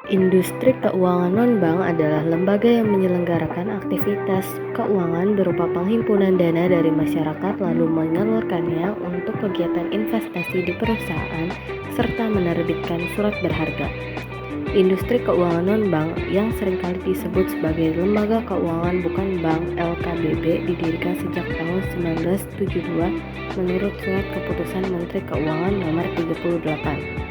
Industri keuangan non-bank adalah lembaga yang menyelenggarakan aktivitas keuangan berupa penghimpunan dana dari masyarakat lalu menyalurkannya untuk kegiatan investasi di perusahaan serta menerbitkan surat berharga. Industri keuangan non-bank yang seringkali disebut sebagai lembaga keuangan bukan bank (LKBB) didirikan sejak tahun 1972 menurut Surat Keputusan Menteri Keuangan Nomor 38.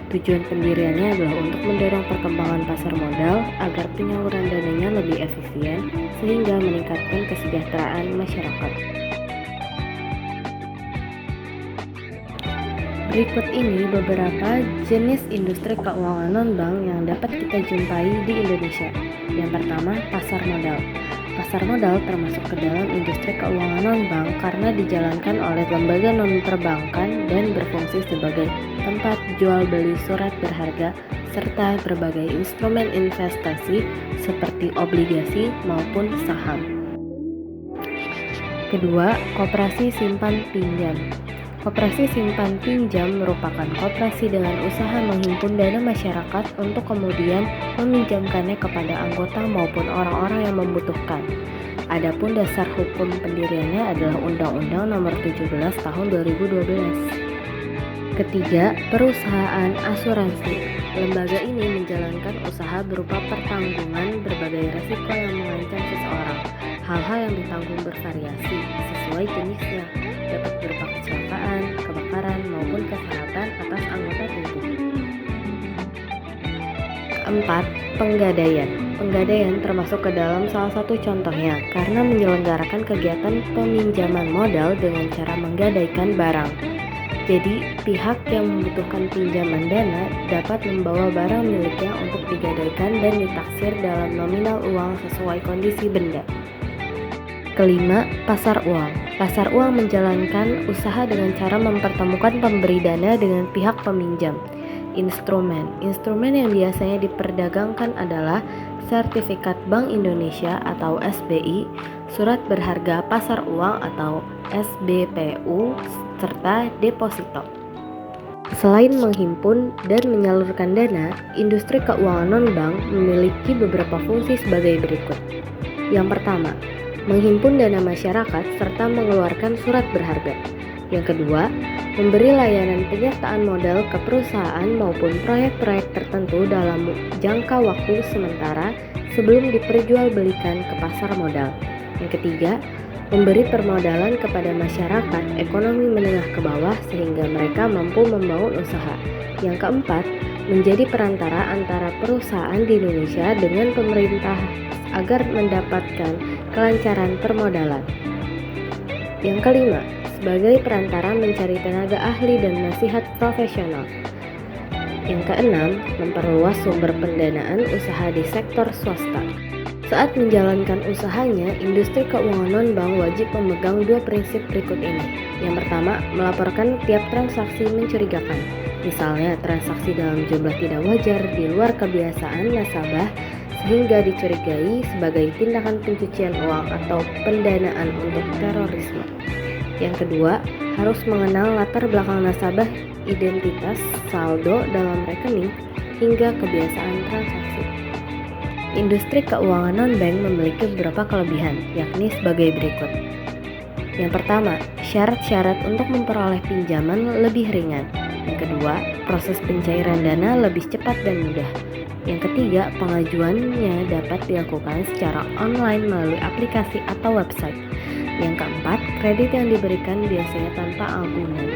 Tujuan pendiriannya adalah untuk mendorong perkembangan pasar modal agar penyaluran dananya lebih efisien sehingga meningkatkan kesejahteraan masyarakat. Berikut ini beberapa jenis industri keuangan non-bank yang dapat kita jumpai di Indonesia. Yang pertama, pasar modal. Pasar modal termasuk ke dalam industri keuangan non-bank karena dijalankan oleh lembaga non-perbankan dan berfungsi sebagai tempat jual beli surat berharga serta berbagai instrumen investasi seperti obligasi maupun saham. Kedua, koperasi simpan pinjam. Koperasi simpan pinjam merupakan koperasi dengan usaha menghimpun dana masyarakat untuk kemudian meminjamkannya kepada anggota maupun orang-orang yang membutuhkan. Adapun dasar hukum pendiriannya adalah Undang-Undang Nomor 17 Tahun 2012. Ketiga, perusahaan asuransi. Lembaga ini menjalankan usaha berupa pertanggungan berbagai risiko yang mengancam seseorang. Hal-hal yang ditanggung bervariasi sesuai jenisnya, dapat berupa kecelakaan, kebakaran, maupun kesehatan atas anggota tubuh. Keempat, penggadaian. Penggadaian termasuk ke dalam salah satu contohnya karena menyelenggarakan kegiatan peminjaman modal dengan cara menggadaikan barang. Jadi, pihak yang membutuhkan pinjaman dana dapat membawa barang miliknya untuk digadaikan dan ditaksir dalam nominal uang sesuai kondisi benda. Kelima, pasar uang. Pasar uang menjalankan usaha dengan cara mempertemukan pemberi dana dengan pihak peminjam. Instrumen yang biasanya diperdagangkan adalah sertifikat Bank Indonesia atau SBI, surat berharga pasar uang atau SBPU, serta deposito. Selain menghimpun dan menyalurkan dana, industri keuangan non-bank memiliki beberapa fungsi sebagai berikut. Yang pertama, menghimpun dana masyarakat serta mengeluarkan surat berharga. Yang kedua, memberi layanan penyertaan modal ke perusahaan maupun proyek-proyek tertentu dalam jangka waktu sementara sebelum diperjualbelikan ke pasar modal. Yang ketiga, memberi permodalan kepada masyarakat ekonomi menengah ke bawah sehingga mereka mampu membangun usaha. Yang keempat, menjadi perantara antara perusahaan di Indonesia dengan pemerintah agar mendapatkan kelancaran permodalan. Yang kelima, sebagai perantara mencari tenaga ahli dan nasihat profesional. Yang keenam, memperluas sumber pendanaan usaha di sektor swasta. Saat menjalankan usahanya, industri keuangan non-bank wajib memegang dua prinsip berikut ini. Yang pertama, melaporkan tiap transaksi mencurigakan. Misalnya, transaksi dalam jumlah tidak wajar di luar kebiasaan nasabah sehingga dicurigai sebagai tindakan pencucian uang atau pendanaan untuk terorisme. Yang kedua, harus mengenal latar belakang nasabah, identitas, saldo dalam rekening, hingga kebiasaan transaksi. Industri keuangan non-bank memiliki beberapa kelebihan, yakni sebagai berikut. Yang pertama, syarat-syarat untuk memperoleh pinjaman lebih ringan. Yang kedua, proses pencairan dana lebih cepat dan mudah. Yang ketiga, pengajuannya dapat dilakukan secara online melalui aplikasi atau website. Yang keempat, kredit yang diberikan biasanya tanpa agunan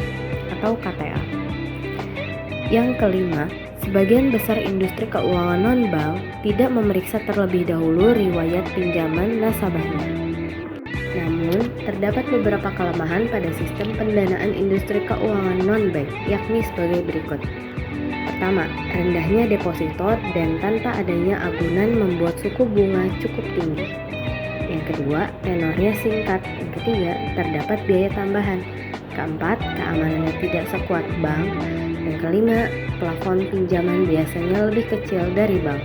atau KTA. Yang kelima, sebagian besar industri keuangan non-bank tidak memeriksa terlebih dahulu riwayat pinjaman nasabahnya. Namun, terdapat beberapa kelemahan pada sistem pendanaan industri keuangan non-bank, yakni sebagai berikut. Pertama, rendahnya deposito dan tanpa adanya agunan membuat suku bunga cukup tinggi. Yang kedua, tenornya singkat. Yang ketiga, terdapat biaya tambahan. Keempat, keamanannya tidak sekuat bank. Yang kelima, plafon pinjaman biasanya lebih kecil dari bank.